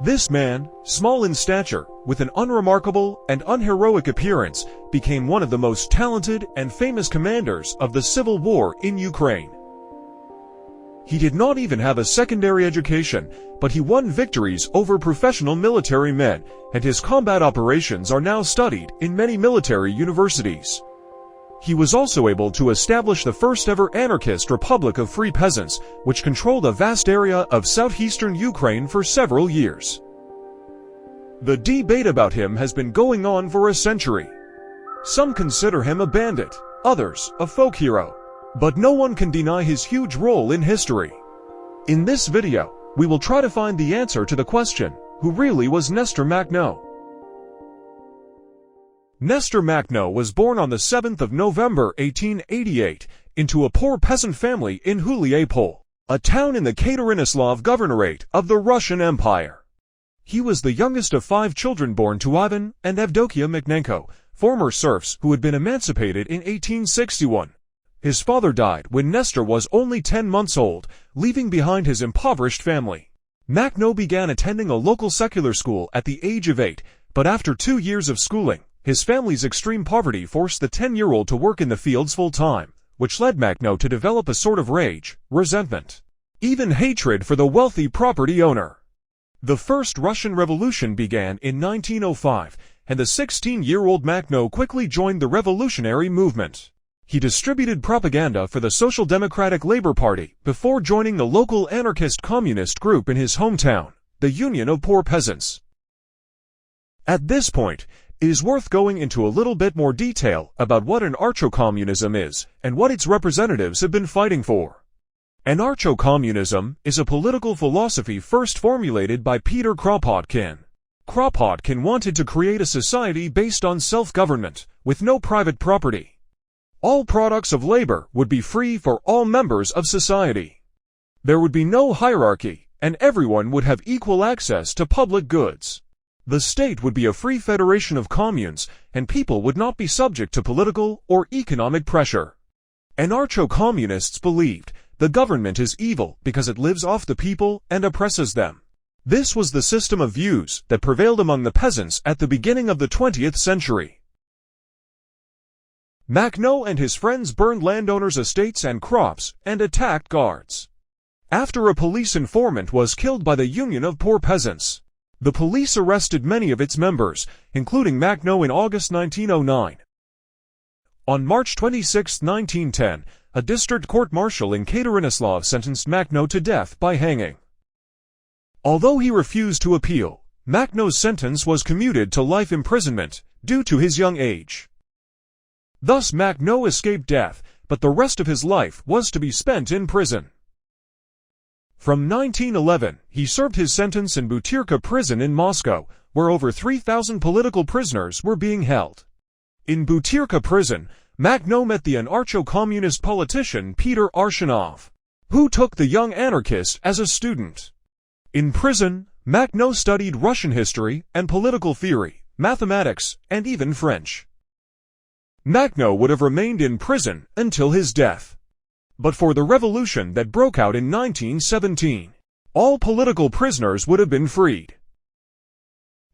This man, small in stature, with an unremarkable and unheroic appearance, became one of the most talented and famous commanders of the civil war in Ukraine. He did not even have a secondary education, but he won victories over professional military men, and his combat operations are now studied in many military universities. He was also able to establish the first-ever anarchist Republic of Free Peasants, which controlled a vast area of southeastern Ukraine for several years. The debate about him has been going on for a century. Some consider him a bandit, others a folk hero, but no one can deny his huge role in history. In this video, we will try to find the answer to the question, who really was Nestor Makhno? Nestor Makhno was born on the 7th of November 1888 into a poor peasant family in Huliapole, a town in the Katerinoslav Governorate of the Russian Empire. He was the youngest of 5 children born to Ivan and Evdokia Makhnenko, former serfs who had been emancipated in 1861. His father died when Nestor was only 10 months old, leaving behind his impoverished family. Makhno began attending a local secular school at the age of 8, but after 2 years of schooling, his family's extreme poverty forced the 10-year-old to work in the fields full-time, which led Makhno to develop a sort of rage, resentment, even hatred for the wealthy property owner. The First Russian Revolution began in 1905, and the 16-year-old Makhno quickly joined the revolutionary movement. He distributed propaganda for the Social Democratic Labor Party before joining the local anarchist communist group in his hometown, the Union of Poor Peasants. At this point, it is worth going into a little bit more detail about what anarcho-communism is and what its representatives have been fighting for. Anarcho-communism is a political philosophy first formulated by Peter Kropotkin. Kropotkin wanted to create a society based on self-government, with no private property. All products of labor would be free for all members of society. There would be no hierarchy, and everyone would have equal access to public goods. The state would be a free federation of communes, and people would not be subject to political or economic pressure. Anarcho-communists believed the government is evil because it lives off the people and oppresses them. This was the system of views that prevailed among the peasants at the beginning of the 20th century. Makhno and his friends burned landowners' estates and crops and attacked guards. After a police informant was killed by the Union of Poor Peasants, the police arrested many of its members, including Makhno in August 1909. On March 26, 1910, a district court-martial in Katerinoslav sentenced Makhno to death by hanging. Although he refused to appeal, Makhno's sentence was commuted to life imprisonment due to his young age. Thus Makhno escaped death, but the rest of his life was to be spent in prison. From 1911, he served his sentence in Butyrka prison in Moscow, where over 3,000 political prisoners were being held. In Butyrka prison, Makhno met the anarcho-communist politician Peter Arshinov, who took the young anarchist as a student. In prison, Makhno studied Russian history and political theory, mathematics, and even French. Makhno would have remained in prison until his death. But for the revolution that broke out in 1917, all political prisoners would have been freed.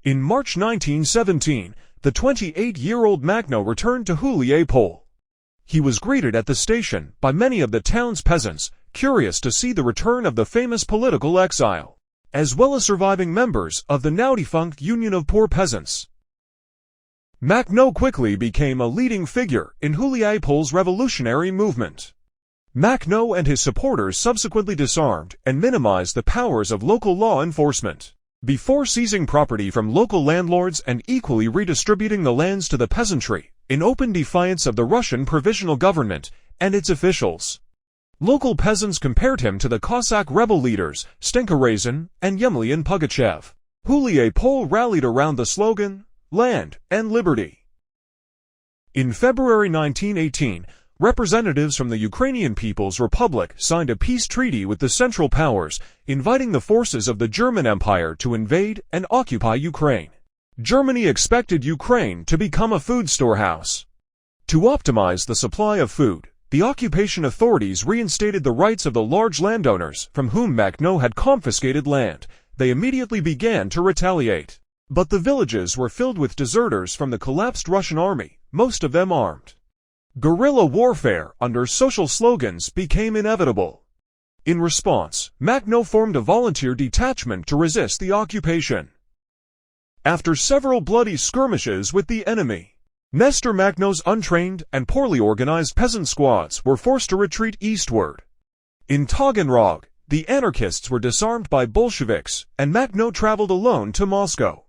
In March 1917, the 28-year-old Makhno returned to Huliapole. He was greeted at the station by many of the town's peasants, curious to see the return of the famous political exile, as well as surviving members of the now-defunct Union of Poor Peasants. Makhno quickly became a leading figure in Huliapole's revolutionary movement. Makhno and his supporters subsequently disarmed and minimized the powers of local law enforcement, before seizing property from local landlords and equally redistributing the lands to the peasantry, in open defiance of the Russian provisional government and its officials. Local peasants compared him to the Cossack rebel leaders Stenka and Yemlian Pugachev. Huliapole rallied around the slogan, "Land and Liberty." In February 1918, representatives from the Ukrainian People's Republic signed a peace treaty with the Central Powers, inviting the forces of the German Empire to invade and occupy Ukraine. Germany expected Ukraine to become a food storehouse. To optimize the supply of food, the occupation authorities reinstated the rights of the large landowners from whom Makhno had confiscated land, they immediately began to retaliate. But the villages were filled with deserters from the collapsed Russian army, most of them armed. Guerrilla warfare under social slogans became inevitable. In response, Makhno formed a volunteer detachment to resist the occupation. After several bloody skirmishes with the enemy, Nestor Makhno's untrained and poorly organized peasant squads were forced to retreat eastward. In Taganrog, the anarchists were disarmed by Bolsheviks, and Makhno traveled alone to Moscow.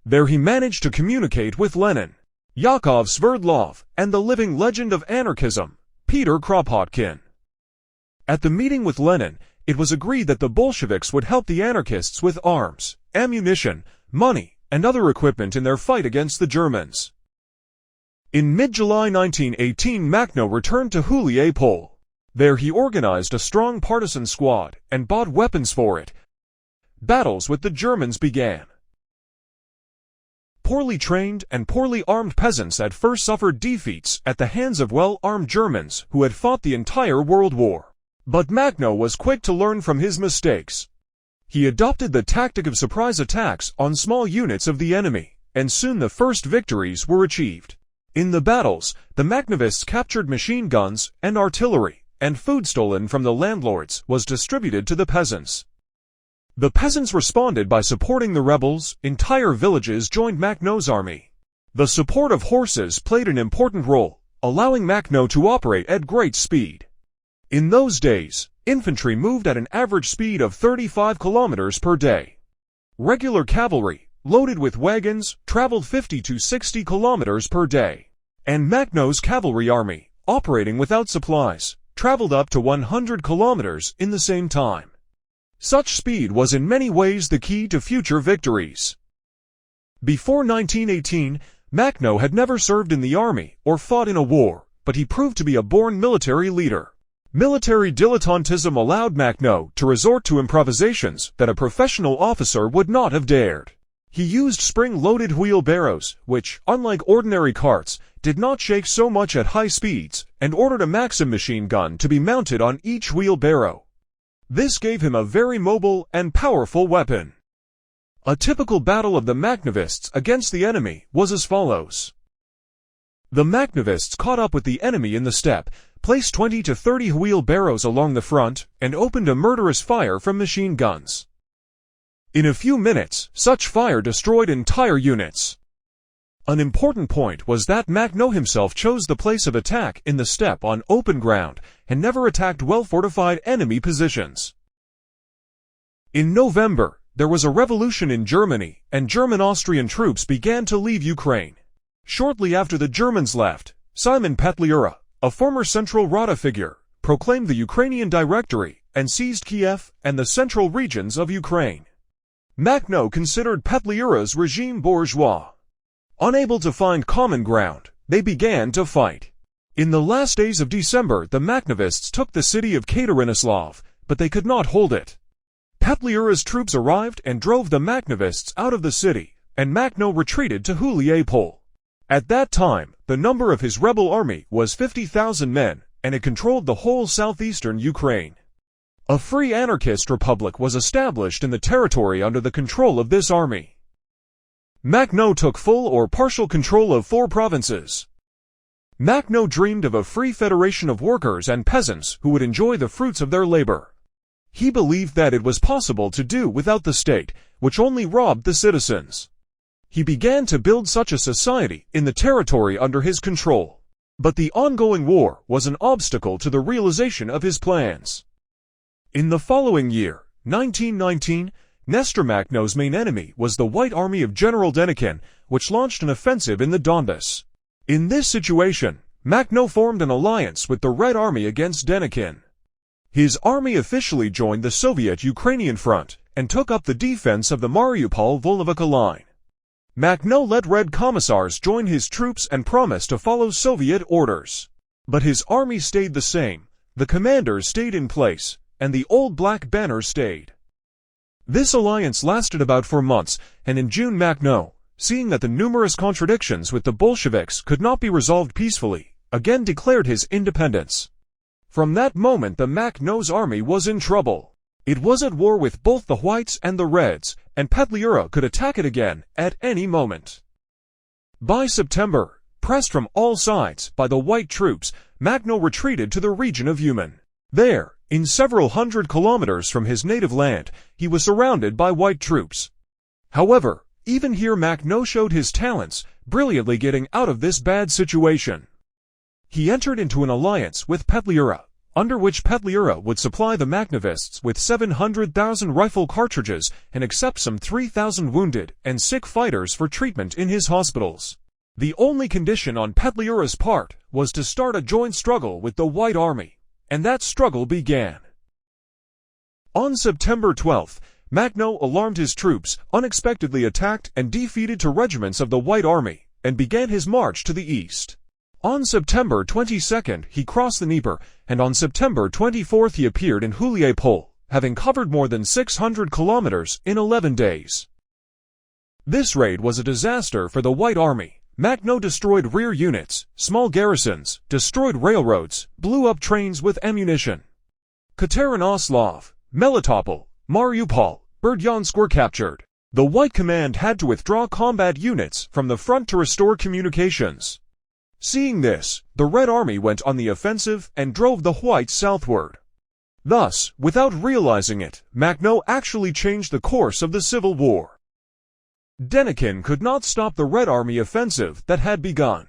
There he managed to communicate with Lenin, Yakov Sverdlov, and the living legend of anarchism, Peter Kropotkin. At the meeting with Lenin, it was agreed that the Bolsheviks would help the anarchists with arms, ammunition, money, and other equipment in their fight against the Germans. In mid-July 1918, Makhno returned to Huliapol. There he organized a strong partisan squad and bought weapons for it. Battles with the Germans began. Poorly trained and poorly armed peasants at first suffered defeats at the hands of well-armed Germans who had fought the entire World War. But Makhno was quick to learn from his mistakes. He adopted the tactic of surprise attacks on small units of the enemy, and soon the first victories were achieved. In the battles, the Makhnovists captured machine guns and artillery, and food stolen from the landlords was distributed to the peasants. The peasants responded by supporting the rebels. Entire villages joined Makhno's army. The support of horses played an important role, allowing Makhno to operate at great speed. In those days, infantry moved at an average speed of 35 kilometers per day. Regular cavalry, loaded with wagons, traveled 50 to 60 kilometers per day. And Makhno's cavalry army, operating without supplies, traveled up to 100 kilometers in the same time. Such speed was in many ways the key to future victories. Before 1918, Makhno had never served in the army or fought in a war, but he proved to be a born military leader. Military dilettantism allowed Makhno to resort to improvisations that a professional officer would not have dared. He used spring-loaded wheelbarrows, which, unlike ordinary carts, did not shake so much at high speeds, and ordered a Maxim machine gun to be mounted on each wheelbarrow. This gave him a very mobile and powerful weapon. A typical battle of the Makhnovists against the enemy was as follows. The Makhnovists caught up with the enemy in the steppe, placed 20 to 30 wheelbarrows along the front, and opened a murderous fire from machine guns. In a few minutes, such fire destroyed entire units. An important point was that Makhno himself chose the place of attack in the steppe on open ground, and never attacked well-fortified enemy positions. In November, there was a revolution in Germany, and German-Austrian troops began to leave Ukraine. Shortly after the Germans left, Simon Petliura, a former Central Rada figure, proclaimed the Ukrainian Directory and seized Kiev and the central regions of Ukraine. Makhno considered Petliura's regime bourgeois. Unable to find common ground, they began to fight. In the last days of December, the Makhnovists took the city of Katerinoslav, but they could not hold it. Petliura's troops arrived and drove the Makhnovists out of the city, and Makhno retreated to Huliapol. At that time, the number of his rebel army was 50,000 men, and it controlled the whole southeastern Ukraine. A free anarchist republic was established in the territory under the control of this army. Makhno took full or partial control of 4 provinces. Makhno dreamed of a free federation of workers and peasants who would enjoy the fruits of their labor. He believed that it was possible to do without the state, which only robbed the citizens. He began to build such a society in the territory under his control. But the ongoing war was an obstacle to the realization of his plans. In the following year, 1919, Nestor Makhno's main enemy was the White Army of General Denikin, which launched an offensive in the Donbass. In this situation, Makhno formed an alliance with the Red Army against Denikin. His army officially joined the Soviet-Ukrainian front and took up the defense of the Mariupol-Volnovka line. Makhno let Red commissars join his troops and promised to follow Soviet orders. But his army stayed the same, the commanders stayed in place, and the old black banner stayed. This alliance lasted about 4 months, and in June Makhno, seeing that the numerous contradictions with the Bolsheviks could not be resolved peacefully, again declared his independence. From that moment the Makhno's army was in trouble. It was at war with both the Whites and the Reds, and Petliura could attack it again at any moment. By September, pressed from all sides by the White troops, Makhno retreated to the region of Yumen. There, in several hundred kilometers from his native land, he was surrounded by White troops. However, even here Makhno showed his talents, brilliantly getting out of this bad situation. He entered into an alliance with Petliura, under which Petliura would supply the Makhnovists with 700,000 rifle cartridges and accept some 3,000 wounded and sick fighters for treatment in his hospitals. The only condition on Petliura's part was to start a joint struggle with the White Army, and that struggle began. On September 12th, Makhno alarmed his troops, unexpectedly attacked and defeated two regiments of the White Army, and began his march to the east. On September 22nd, he crossed the Dnieper, and on September 24th he appeared in Huliepol, having covered more than 600 kilometers in 11 days. This raid was a disaster for the White Army. Makhno destroyed rear units, small garrisons, destroyed railroads, blew up trains with ammunition. Katerinoslav, Melitopol, Mariupol, Berdyansk were captured. The White Command had to withdraw combat units from the front to restore communications. Seeing this, the Red Army went on the offensive and drove the Whites southward. Thus, without realizing it, Makhno actually changed the course of the civil war. Denikin could not stop the Red Army offensive that had begun.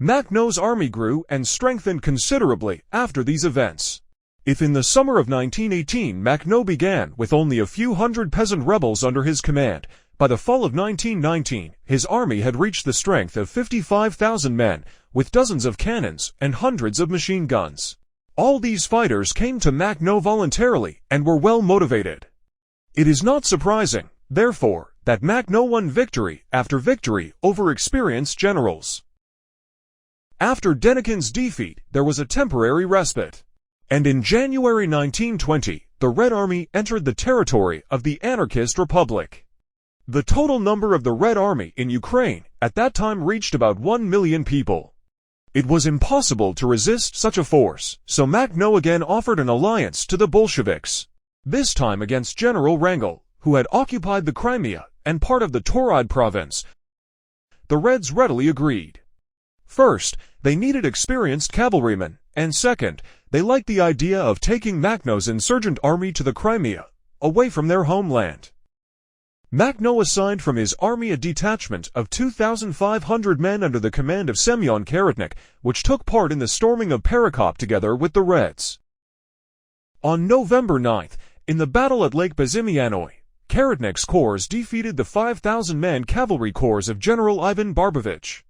Makhno's army grew and strengthened considerably after these events. If in the summer of 1918 Makhno began with only a few hundred peasant rebels under his command, by the fall of 1919, his army had reached the strength of 55,000 men, with dozens of cannons and hundreds of machine guns. All these fighters came to Makhno voluntarily and were well motivated. It is not surprising, therefore, that Makhno won victory after victory over experienced generals. After Denikin's defeat, there was a temporary respite. And in January 1920, the Red Army entered the territory of the Anarchist Republic. The total number of the Red Army in Ukraine at that time reached about 1 million people. It was impossible to resist such a force, so Makhno again offered an alliance to the Bolsheviks, this time against General Wrangel, who had occupied the Crimea and part of the Tauride province. The Reds readily agreed. First, they needed experienced cavalrymen, and second, they liked the idea of taking Makhno's insurgent army to the Crimea, away from their homeland. Makhno assigned from his army a detachment of 2,500 men under the command of Semyon Karatnik, which took part in the storming of Perekop together with the Reds. On November 9th, in the battle at Lake Bezimianoy, Karatnik's corps defeated the 5,000-man cavalry corps of General Ivan Barbovich.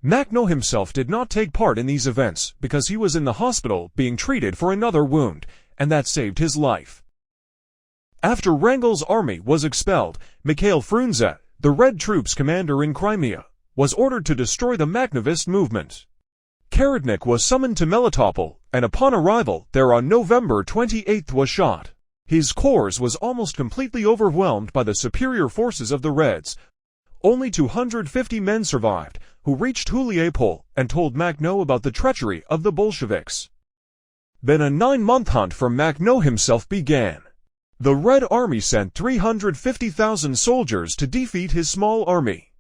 Makhno himself did not take part in these events because he was in the hospital being treated for another wound, and that saved his life. After Wrangel's army was expelled, Mikhail Frunze, the Red Troops commander in Crimea, was ordered to destroy the Makhnovist movement. Karatnik was summoned to Melitopol, and upon arrival there on November 28th was shot. His corps was almost completely overwhelmed by the superior forces of the Reds. Only 250 men survived, who reached Huliepol and told Makhno about the treachery of the Bolsheviks. Then a 9-month hunt for Makhno himself began. The Red Army sent 350,000 soldiers to defeat his small army.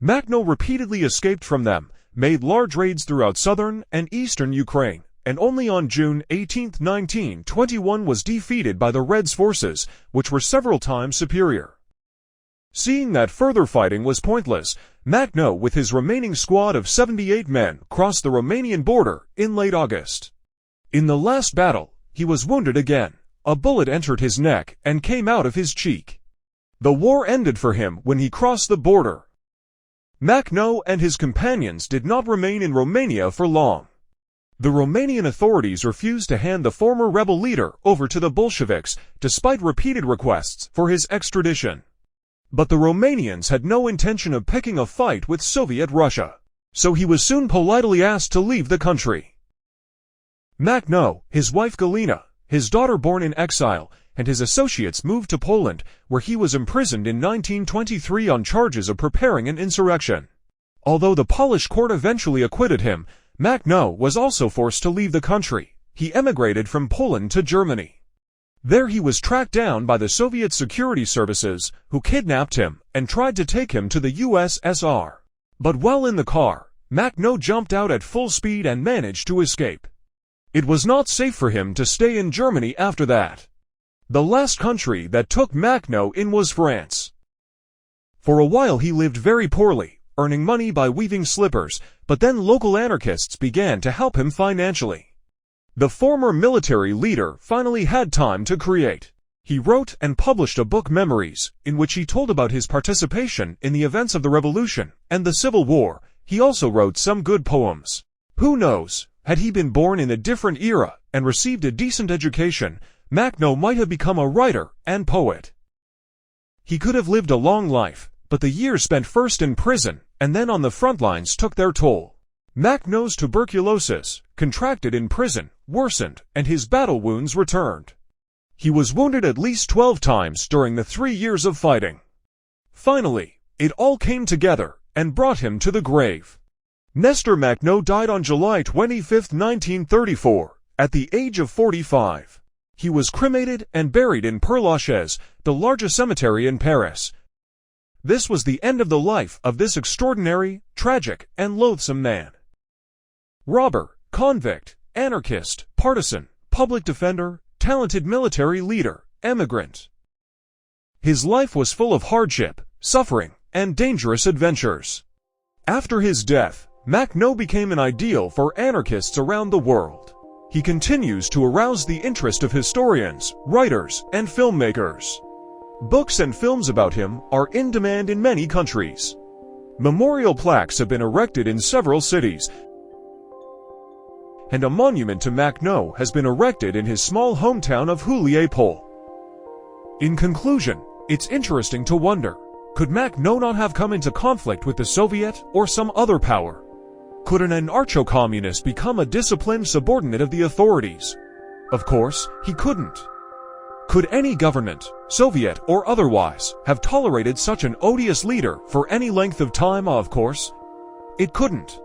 Makhno repeatedly escaped from them, made large raids throughout southern and eastern Ukraine, and only on June 18, 1921 was defeated by the Reds' forces, which were several times superior. Seeing that further fighting was pointless, Makhno with his remaining squad of 78 men crossed the Romanian border in late August. In the last battle, he was wounded again. A bullet entered his neck and came out of his cheek. The war ended for him when he crossed the border. Makhno and his companions did not remain in Romania for long. The Romanian authorities refused to hand the former rebel leader over to the Bolsheviks, despite repeated requests for his extradition. But the Romanians had no intention of picking a fight with Soviet Russia, so he was soon politely asked to leave the country. Makhno, his wife Galina, his daughter born in exile, and his associates moved to Poland, where he was imprisoned in 1923 on charges of preparing an insurrection. Although the Polish court eventually acquitted him, Makhno was also forced to leave the country. He emigrated from Poland to Germany. There he was tracked down by the Soviet security services, who kidnapped him and tried to take him to the USSR. But while in the car, Makhno jumped out at full speed and managed to escape. It was not safe for him to stay in Germany after that. The last country that took Makhno in was France. For a while he lived very poorly, earning money by weaving slippers, but then local anarchists began to help him financially. The former military leader finally had time to create. He wrote and published a book, Memories, in which he told about his participation in the events of the Revolution and the Civil War. He also wrote some good poems. Who knows, had he been born in a different era and received a decent education, Makhno might have become a writer and poet. He could have lived a long life, but the years spent first in prison and then on the front lines took their toll. Makhno's tuberculosis, contracted in prison, worsened, and his battle wounds returned. He was wounded at least 12 times during the 3 years of fighting. Finally, it all came together and brought him to the grave. Nestor Makhno died on July 25, 1934, at the age of 45. He was cremated and buried in Père Lachaise, the largest cemetery in Paris. This was the end of the life of this extraordinary, tragic, and loathsome man. Robber, convict, anarchist, partisan, public defender, talented military leader, emigrant. His life was full of hardship, suffering, and dangerous adventures. After his death, Makhno became an ideal for anarchists around the world. He continues to arouse the interest of historians, writers, and filmmakers. Books and films about him are in demand in many countries. Memorial plaques have been erected in several cities, and a monument to Makhno has been erected in his small hometown of Hulier-Pole. In conclusion, it's interesting to wonder, could Makhno not have come into conflict with the Soviet or some other power? Could an anarcho-communist become a disciplined subordinate of the authorities? Of course, he couldn't. Could any government, Soviet or otherwise, have tolerated such an odious leader for any length of time? Of course, it couldn't.